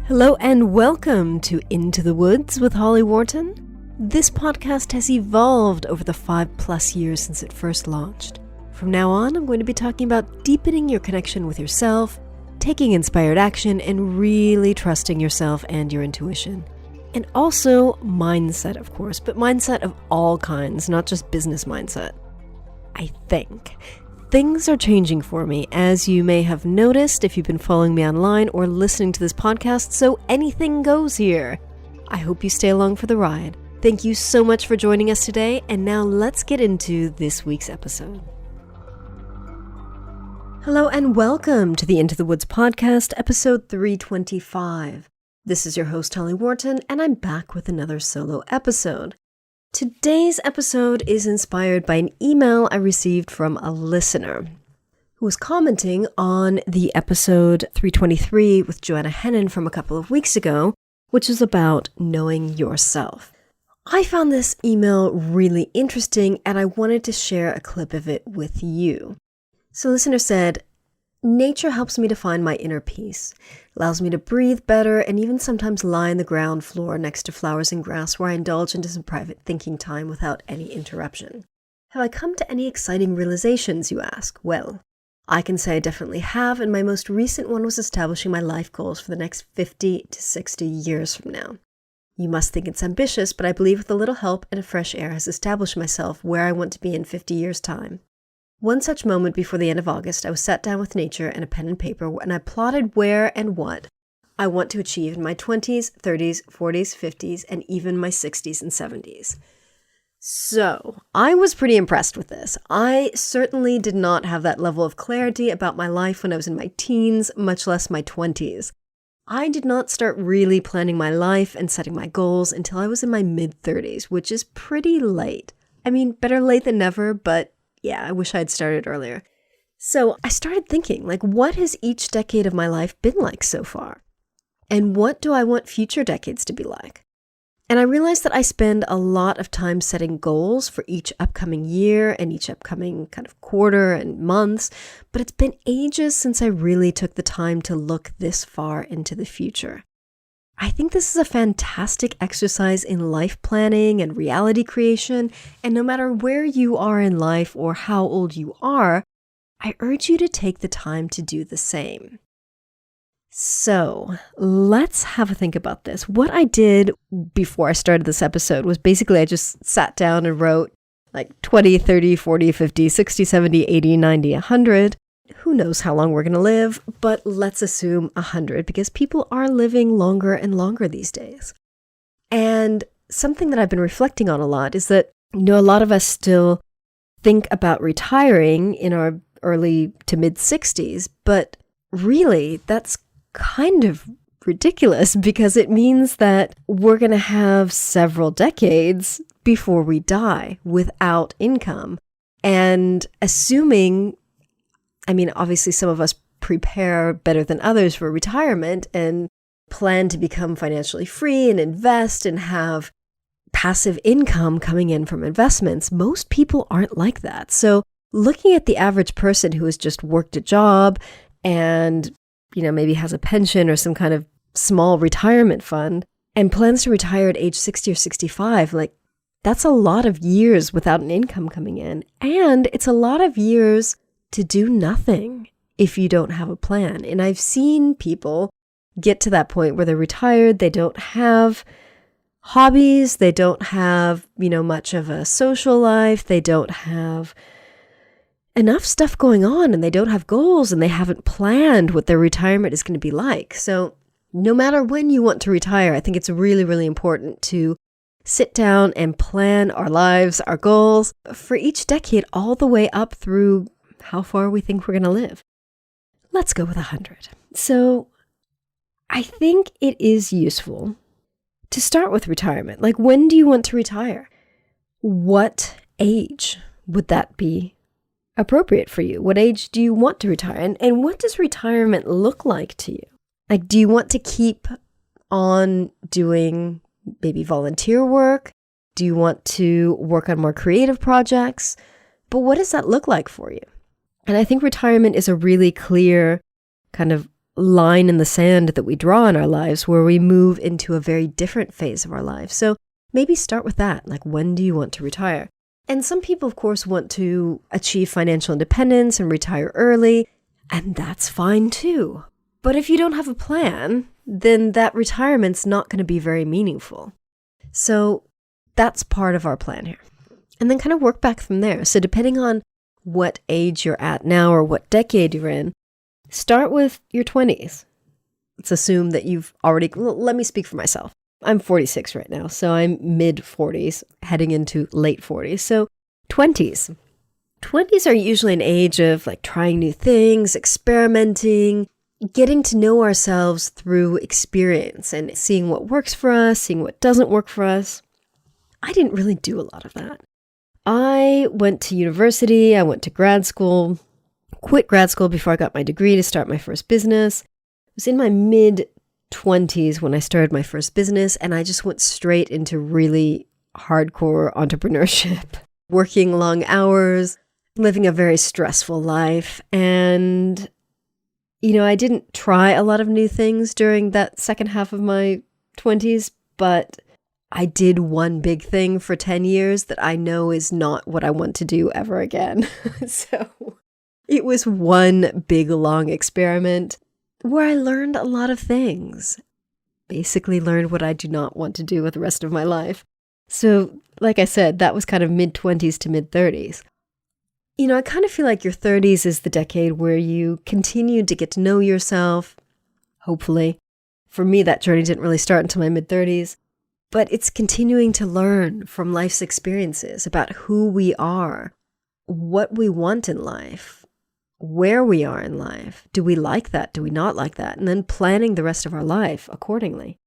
Hello and welcome to Into the Woods with Holly Worton. This podcast has evolved over the 5+ years since it first launched. From now on, I'm going to be talking about deepening your connection with yourself, taking inspired action, and really trusting yourself and your intuition. And also mindset, of course, but mindset of all kinds, not just business mindset. I think. Things are changing for me, as you may have noticed if you've been following me online or listening to this podcast, so anything goes here. I hope you stay along for the ride. Thank you so much for joining us today, and now let's get into this week's episode. Hello and welcome to the Into the Woods podcast, episode 325. This is your host, Holly Worton, and I'm back with another solo episode. Today's episode is inspired by an email I received from a listener who was commenting on the episode 323 with Joanna Hennon from a couple of weeks ago, which is about knowing yourself. I found this email really interesting and I wanted to share a clip of it with you. So listener said, "Nature helps me to find my inner peace, allows me to breathe better, and even sometimes lie on the ground floor next to flowers and grass where I indulge into some private thinking time without any interruption. Have I come to any exciting realizations, you ask? Well, I can say I definitely have, and my most recent one was establishing my life goals for the next 50 to 60 years from now. You must think it's ambitious, but I believe with a little help and a fresh air has established myself where I want to be in 50 years' time. One such moment before the end of August, I was sat down with nature and a pen and paper, and I plotted where and what I want to achieve in my 20s, 30s, 40s, 50s, and even my 60s and 70s. So, I was pretty impressed with this. I certainly did not have that level of clarity about my life when I was in my teens, much less my 20s. I did not start really planning my life and setting my goals until I was in my mid-30s, which is pretty late. I mean, better late than never, but yeah, I wish I had started earlier. So I started thinking, what has each decade of my life been like so far? And what do I want future decades to be like? And I realized that I spend a lot of time setting goals for each upcoming year and each upcoming kind of quarter and months, but it's been ages since I really took the time to look this far into the future. I think this is a fantastic exercise in life planning and reality creation, and no matter where you are in life or how old you are, I urge you to take the time to do the same. So let's have a think about this. What I did before I started this episode was basically I just sat down and wrote 20, 30, 40, 50, 60, 70, 80, 90, 100. Who knows how long we're going to live, but let's assume 100 because people are living longer and longer these days. And something that I've been reflecting on a lot is that, a lot of us still think about retiring in our early to mid 60s, but really that's kind of ridiculous because it means that we're going to have several decades before we die without income. And assuming obviously some of us prepare better than others for retirement and plan to become financially free and invest and have passive income coming in from investments. Most people aren't like that. So looking at the average person who has just worked a job and, maybe has a pension or some kind of small retirement fund and plans to retire at age 60 or 65, that's a lot of years without an income coming in. And it's a lot of years to do nothing if you don't have a plan. And I've seen people get to that point where they're retired, they don't have hobbies, they don't have, much of a social life, they don't have enough stuff going on, and they don't have goals, and they haven't planned what their retirement is going to be like. So no matter when you want to retire, I think it's really, really important to sit down and plan our lives, our goals for each decade all the way up through how far we think we're going to live. Let's go with 100. So I think it is useful to start with retirement. When do you want to retire? What age would that be appropriate for you? What age do you want to retire? And what does retirement look like to you? Do you want to keep on doing maybe volunteer work? Do you want to work on more creative projects? But what does that look like for you? And I think retirement is a really clear kind of line in the sand that we draw in our lives where we move into a very different phase of our life. So maybe start with that. Like, when do you want to retire? And some people, of course, want to achieve financial independence and retire early, and that's fine too. But if you don't have a plan, then that retirement's not going to be very meaningful. So that's part of our plan here. And then kind of work back from there. So depending on what age you're at now or what decade you're in, start with your 20s. Let's assume that you've already, let me speak for myself. I'm 46 right now, so I'm mid-40s, heading into late 40s. So 20s. 20s are usually an age of like trying new things, experimenting, getting to know ourselves through experience and seeing what works for us, seeing what doesn't work for us. I didn't really do a lot of that. I went to university, I went to grad school, quit grad school before I got my degree to start my first business. I was in my mid-20s when I started my first business, and I just went straight into really hardcore entrepreneurship, working long hours, living a very stressful life. And, I didn't try a lot of new things during that second half of my 20s, but I did one big thing for 10 years that I know is not what I want to do ever again. So it was one big, long experiment where I learned a lot of things. Basically learned what I do not want to do with the rest of my life. So, like I said, that was kind of mid-20s to mid-30s. I kind of feel like your 30s is the decade where you continue to get to know yourself, hopefully. For me, that journey didn't really start until my mid-30s. But it's continuing to learn from life's experiences about who we are, what we want in life, where we are in life. Do we like that? Do we not like that? And then planning the rest of our life accordingly.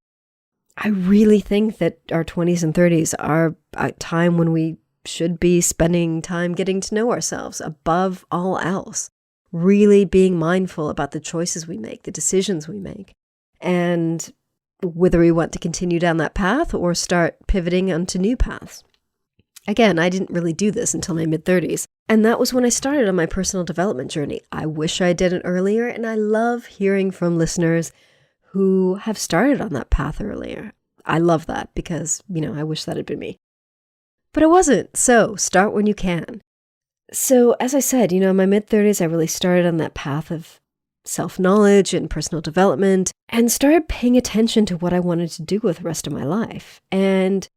I really think that our 20s and 30s are a time when we should be spending time getting to know ourselves above all else, really being mindful about the choices we make, the decisions we make, and whether we want to continue down that path or start pivoting onto new paths. Again, I didn't really do this until my mid-30s, and that was when I started on my personal development journey. I wish I did it earlier, and I love hearing from listeners who have started on that path earlier. I love that because, I wish that had been me. But it wasn't, so start when you can. So as I said, in my mid-30s, I really started on that path of self-knowledge and personal development and started paying attention to what I wanted to do with the rest of my life, and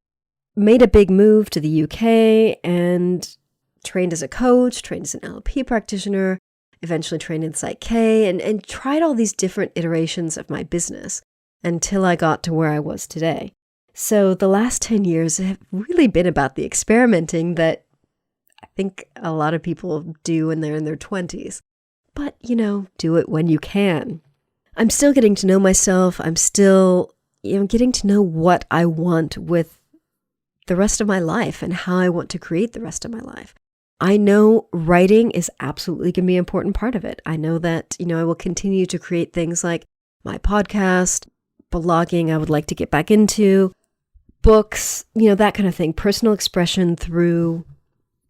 made a big move to the UK and trained as a coach, trained as an NLP practitioner, eventually trained in Psych K, and tried all these different iterations of my business until I got to where I was today. So the last 10 years have really been about the experimenting that I think a lot of people do when they're in their 20s. But, do it when you can. I'm still getting to know myself. I'm still, getting to know what I want with the rest of my life and how I want to create the rest of my life. I know writing is absolutely going to be an important part of it. I know that, I will continue to create things like my podcast, blogging I would like to get back into, books, that kind of thing. Personal expression through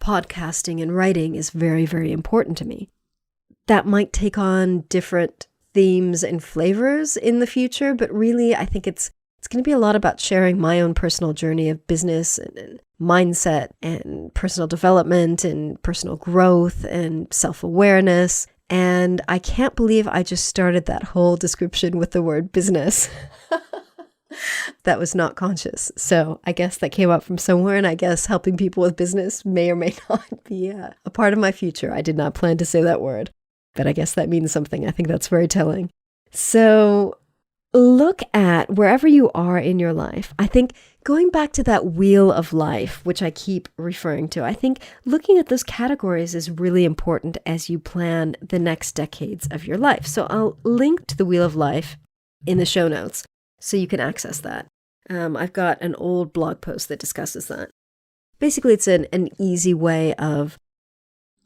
podcasting and writing is very, very important to me. That might take on different themes and flavors in the future, but really I think it's going to be a lot about sharing my own personal journey of business and mindset and personal development and personal growth and self-awareness. And I can't believe I just started that whole description with the word business. That was not conscious. So I guess that came up from somewhere, and I guess helping people with business may or may not be a part of my future. I did not plan to say that word, but I guess that means something. I think that's very telling. So look at wherever you are in your life. I think going back to that wheel of life, which I keep referring to, I think looking at those categories is really important as you plan the next decades of your life. So I'll link to the wheel of life in the show notes so you can access that. I've got an old blog post that discusses that. Basically, it's an easy way of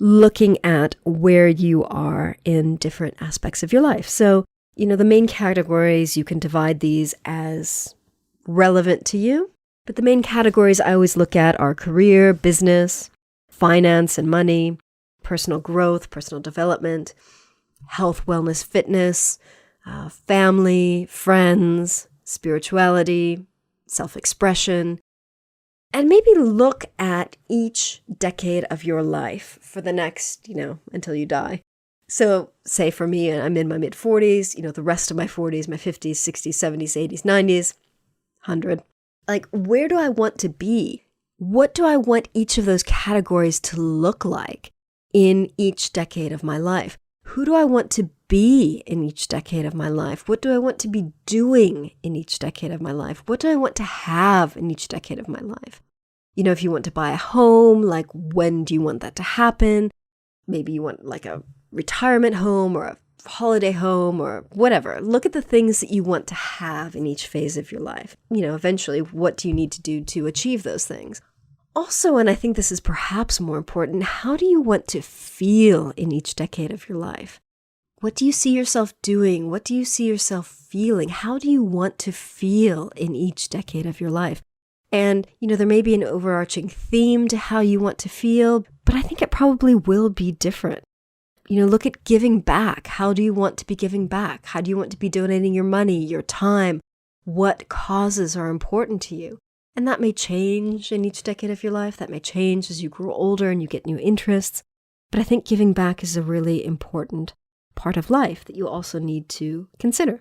looking at where you are in different aspects of your life. So, the main categories, you can divide these as relevant to you. But the main categories I always look at are career, business, finance and money, personal growth, personal development, health, wellness, fitness, family, friends, spirituality, self-expression, and maybe look at each decade of your life for the next, until you die. So say for me, I'm in my mid-40s, the rest of my 40s, my 50s, 60s, 70s, 80s, 90s, 100. Like, where do I want to be? What do I want each of those categories to look like in each decade of my life? Who do I want to be in each decade of my life? What do I want to be doing in each decade of my life? What do I want to have in each decade of my life? If you want to buy a home, like when do you want that to happen? Maybe you want like a retirement home or a holiday home or whatever. Look at the things that you want to have in each phase of your life. Eventually, what do you need to do to achieve those things? Also, and I think this is perhaps more important, how do you want to feel in each decade of your life? What do you see yourself doing? What do you see yourself feeling? How do you want to feel in each decade of your life? And, there may be an overarching theme to how you want to feel, but I think it probably will be different. Look at giving back. How do you want to be giving back? How do you want to be donating your money, your time? What causes are important to you? And that may change in each decade of your life. That may change as you grow older and you get new interests. But I think giving back is a really important part of life that you also need to consider.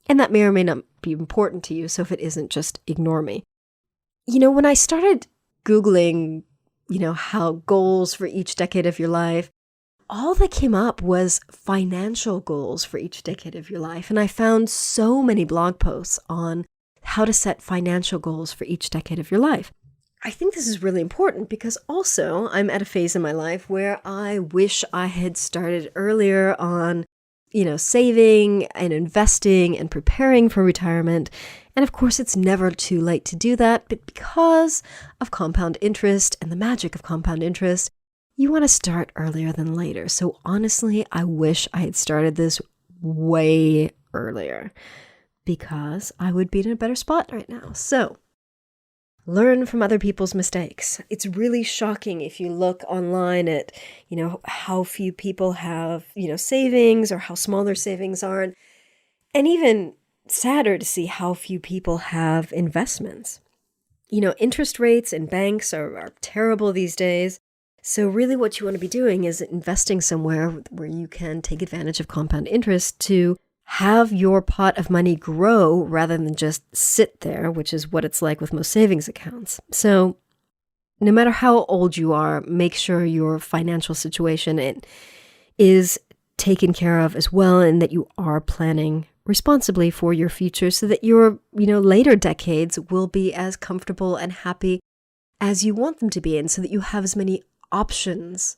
And that may or may not be important to you. So if it isn't, just ignore me. When I started Googling, how goals for each decade of your life, all that came up was financial goals for each decade of your life. And I found so many blog posts on how to set financial goals for each decade of your life. I think this is really important because also I'm at a phase in my life where I wish I had started earlier on, saving and investing and preparing for retirement. And of course, it's never too late to do that. But because of compound interest and the magic of compound interest, you want to start earlier than later. So honestly, I wish I had started this way earlier because I would be in a better spot right now. So learn from other people's mistakes. It's really shocking if you look online at, how few people have, savings or how small their savings are. And even sadder to see how few people have investments. Interest rates in banks are terrible these days. So really what you want to be doing is investing somewhere where you can take advantage of compound interest to have your pot of money grow rather than just sit there, which is what it's like with most savings accounts. So no matter how old you are, make sure your financial situation is taken care of as well and that you are planning responsibly for your future so that your, later decades will be as comfortable and happy as you want them to be and so that you have as many options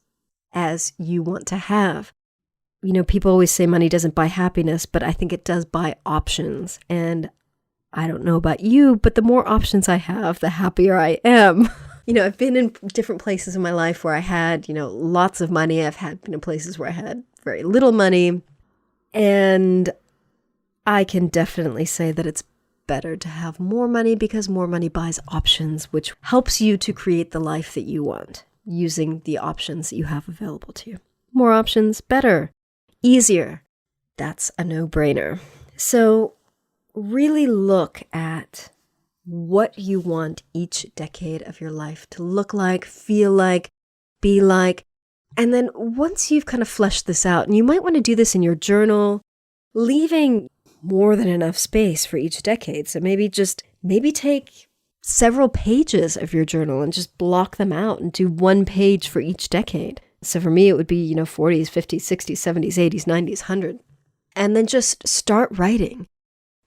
as you want to have. People always say money doesn't buy happiness, but I think it does buy options. And I don't know about you, but the more options I have, the happier I am. I've been in different places in my life where I had, lots of money. I've been in places where I had very little money. And I can definitely say that it's better to have more money because more money buys options, which helps you to create the life that you want using the options that you have available to you. More options, better. Easier. That's a no-brainer. So really look at what you want each decade of your life to look like, feel like, be like. And then once you've kind of fleshed this out, and you might want to do this in your journal, leaving more than enough space for each decade. So maybe take several pages of your journal and just block them out and do one page for each decade. So for me, it would be, 40s, 50s, 60s, 70s, 80s, 90s, 100. And then just start writing.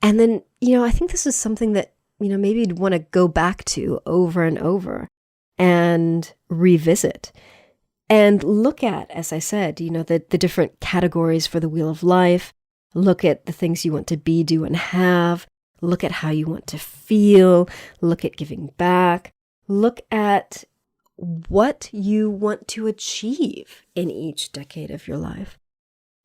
And then, I think this is something that, maybe you'd want to go back to over and over and revisit. And look at, as I said, the different categories for the Wheel of Life. Look at the things you want to be, do, and have. Look at how you want to feel. Look at giving back. Look at what you want to achieve in each decade of your life.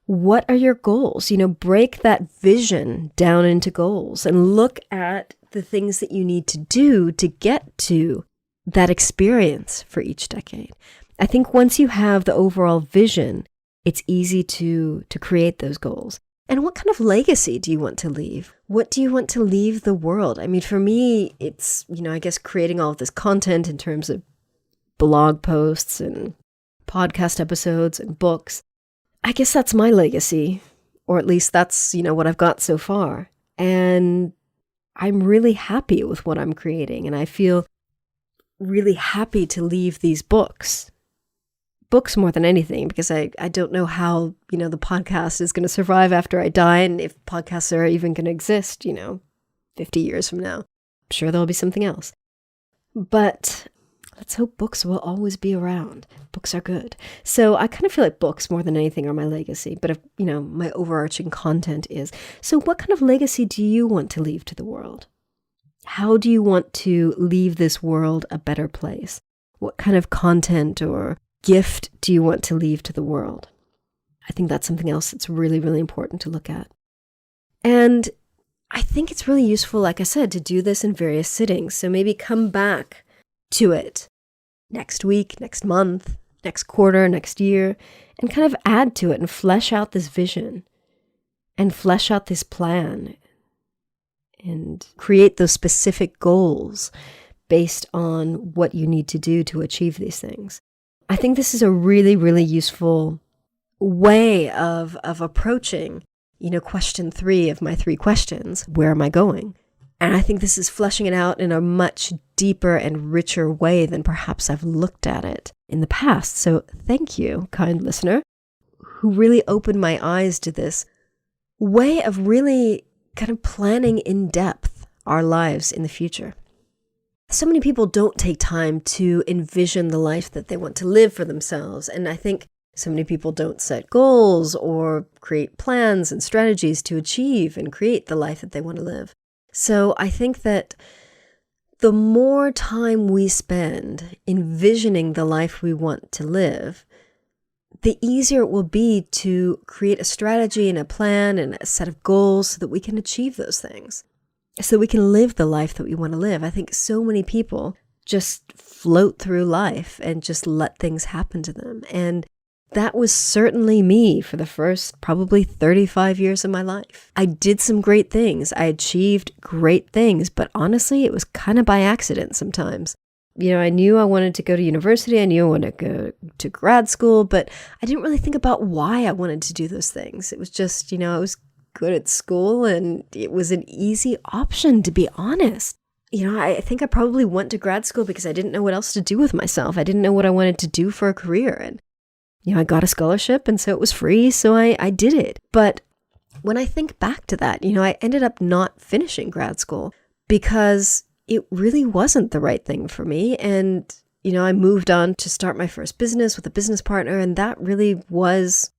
What are your goals? Break that vision down into goals and look at the things that you need to do to get to that experience for each decade. I think once you have the overall vision, it's easy to create those goals. And what kind of legacy do you want to leave? What do you want to leave the world? I mean, for me, it's, I guess creating all of this content in terms of blog posts and podcast episodes and books. I guess that's my legacy, or at least that's, what I've got so far. And I'm really happy with what I'm creating, and I feel really happy to leave these books more than anything, because I don't know how, the podcast is going to survive after I die, and if podcasts are even going to exist, 50 years from now. I'm sure there'll be something else. But let's hope books will always be around. Books are good. So I kind of feel like books more than anything are my legacy, but if, my overarching content is. So what kind of legacy do you want to leave to the world? How do you want to leave this world a better place? What kind of content or gift do you want to leave to the world? I think that's something else that's really, really important to look at. And I think it's really useful, like I said, to do this in various sittings. So maybe come back to it next week, next month, next quarter, next year, and kind of add to it and flesh out this vision and flesh out this plan and create those specific goals based on what you need to do to achieve these things. I think this is a really, really useful way of approaching, question 3 of my 3 questions. Where am I going? And I think this is fleshing it out in a much deeper and richer way than perhaps I've looked at it in the past. So thank you, kind listener, who really opened my eyes to this way of really kind of planning in depth our lives in the future. So many people don't take time to envision the life that they want to live for themselves. And I think so many people don't set goals or create plans and strategies to achieve and create the life that they want to live. So I think that the more time we spend envisioning the life we want to live, the easier it will be to create a strategy and a plan and a set of goals so that we can achieve those things, so we can live the life that we want to live. I think so many people just float through life and just let things happen to them. And that was certainly me for the first probably 35 years of my life. I did some great things. I achieved great things, but honestly, it was kind of by accident sometimes. I knew I wanted to go to university. I knew I wanted to go to grad school, but I didn't really think about why I wanted to do those things. It was just, I was good at school and it was an easy option, to be honest. I think I probably went to grad school because I didn't know what else to do with myself. I didn't know what I wanted to do for a career. And I got a scholarship, and so it was free, so I did it. But when I think back to that, I ended up not finishing grad school because it really wasn't the right thing for me. And, I moved on to start my first business with a business partner, and that really was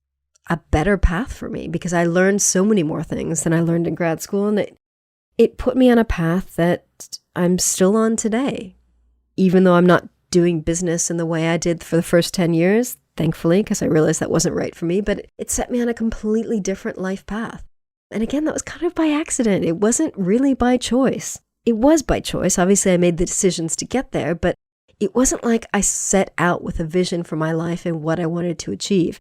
a better path for me because I learned so many more things than I learned in grad school, and it put me on a path that I'm still on today. Even though I'm not doing business in the way I did for the first 10 years, thankfully, because I realized that wasn't right for me, but it set me on a completely different life path. And again, that was kind of by accident. It wasn't really by choice. It was by choice. Obviously, I made the decisions to get there, but it wasn't like I set out with a vision for my life and what I wanted to achieve.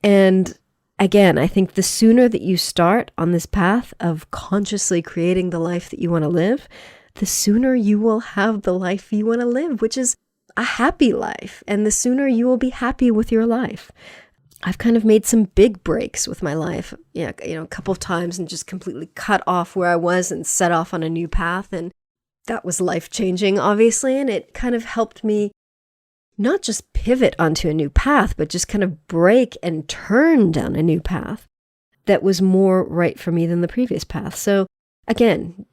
And again, I think the sooner that you start on this path of consciously creating the life that you want to live, the sooner you will have the life you want to live, which is a happy life, and the sooner you will be happy with your life. I've kind of made some big breaks with my life, a couple of times, and just completely cut off where I was and set off on a new path. And that was life-changing, obviously, and it kind of helped me not just pivot onto a new path, but just kind of break and turn down a new path that was more right for me than the previous path. So again,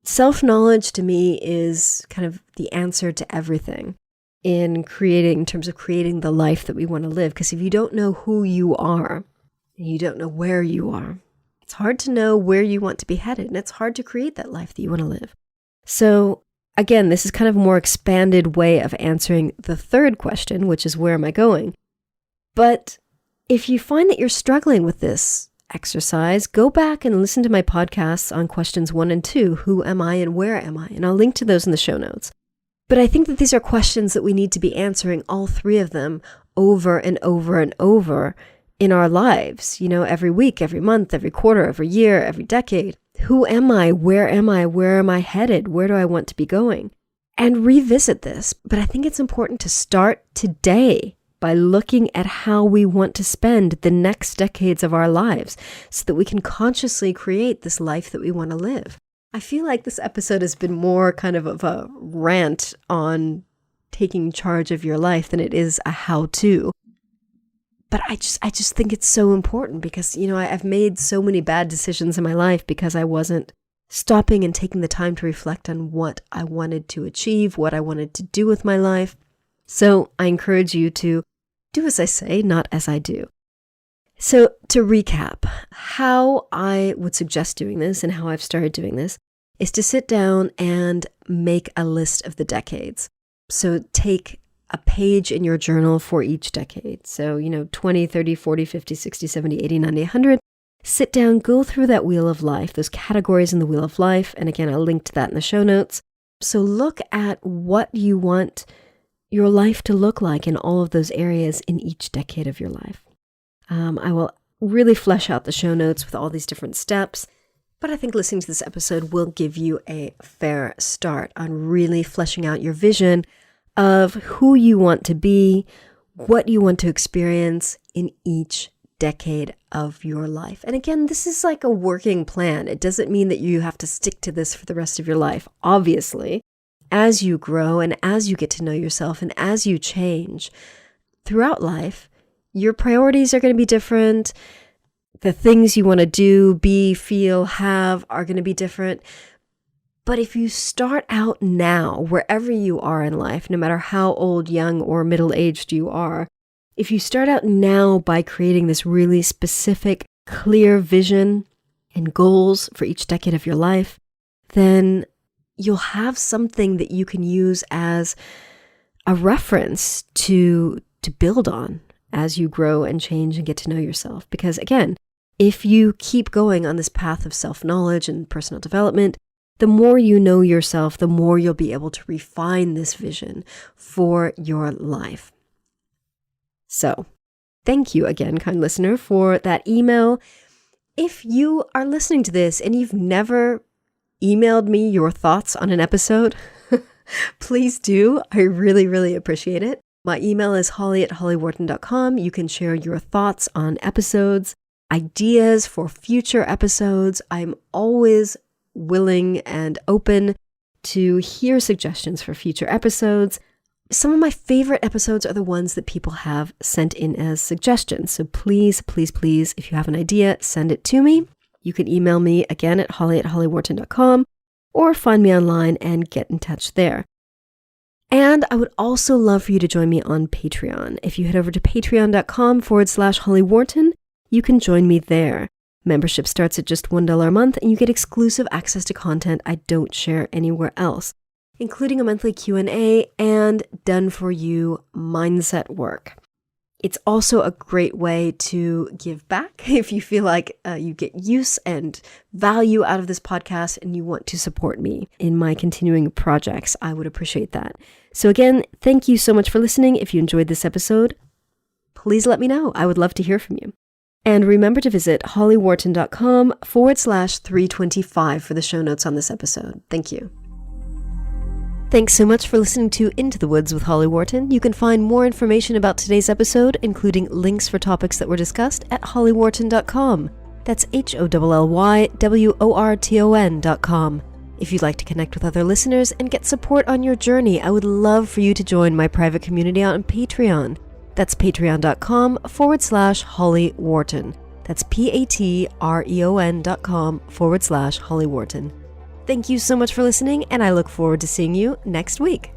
self-knowledge to me is kind of the answer to everything in terms of creating the life that we want to live. Because if you don't know who you are, and you don't know where you are, it's hard to know where you want to be headed, and it's hard to create that life that you want to live. So again, this is kind of a more expanded way of answering the third question, which is, where am I going? But if you find that you're struggling with this exercise, go back and listen to my podcasts on questions 1 and 2, who am I and where am I? And I'll link to those in the show notes. But I think that these are questions that we need to be answering, all 3 of them, over and over and over, in our lives, every week, every month, every quarter, every year, every decade. Who am I? Where am I? Where am I headed? Where do I want to be going? And revisit this. But I think it's important to start today by looking at how we want to spend the next decades of our lives so that we can consciously create this life that we want to live. I feel like this episode has been more kind of a rant on taking charge of your life than it is a how-to. But I just think it's so important because, I've made so many bad decisions in my life because I wasn't stopping and taking the time to reflect on what I wanted to achieve, what I wanted to do with my life. So I encourage you to do as I say, not as I do. So to recap, how I would suggest doing this and how I've started doing this is to sit down and make a list of the decades. So take a page in your journal for each decade. So, 20, 30, 40, 50, 60, 70, 80, 90, 100. Sit down, go through that wheel of life, those categories in the wheel of life. And again, I'll link to that in the show notes. So look at what you want your life to look like in all of those areas in each decade of your life. I will really flesh out the show notes with all these different steps, but I think listening to this episode will give you a fair start on really fleshing out your vision of who you want to be, what you want to experience in each decade of your life. And again, this is like a working plan. It doesn't mean that you have to stick to this for the rest of your life. Obviously, as you grow and as you get to know yourself and as you change throughout life, your priorities are going to be different. The things you want to do, be, feel, have are going to be different. But if you start out now, wherever you are in life, no matter how old, young, or middle-aged you are, if you start out now by creating this really specific, clear vision and goals for each decade of your life, then you'll have something that you can use as a reference to build on as you grow and change and get to know yourself. Because again, if you keep going on this path of self-knowledge and personal development, the more you know yourself, the more you'll be able to refine this vision for your life. So, thank you again, kind listener, for that email. If you are listening to this and you've never emailed me your thoughts on an episode, please do. I really, really appreciate it. My email is holly@hollyworton.com. You can share your thoughts on episodes, ideas for future episodes. I'm always willing and open to hear suggestions for future episodes. Some of my favorite episodes are the ones that people have sent in as suggestions. So please, please, please, if you have an idea, send it to me. You can email me again at holly@hollyworton.com or find me online and get in touch there. And I would also love for you to join me on Patreon. If you head over to patreon.com/hollywharton, you can join me there. Membership starts at just $1 a month, and you get exclusive access to content I don't share anywhere else, including a monthly Q&A and done-for-you mindset work. It's also a great way to give back if you feel like you get use and value out of this podcast and you want to support me in my continuing projects. I would appreciate that. So again, thank you so much for listening. If you enjoyed this episode, please let me know. I would love to hear from you. And remember to visit hollyworton.com/325 for the show notes on this episode. Thank you. Thanks so much for listening to Into the Woods with Holly Worton. You can find more information about today's episode, including links for topics that were discussed, at hollyworton.com. That's HOLLYWORTON.com. If you'd like to connect with other listeners and get support on your journey, I would love for you to join my private community on Patreon. That's patreon.com/Holly Worton. That's patreon.com/Holly Worton. Thank you so much for listening, and I look forward to seeing you next week.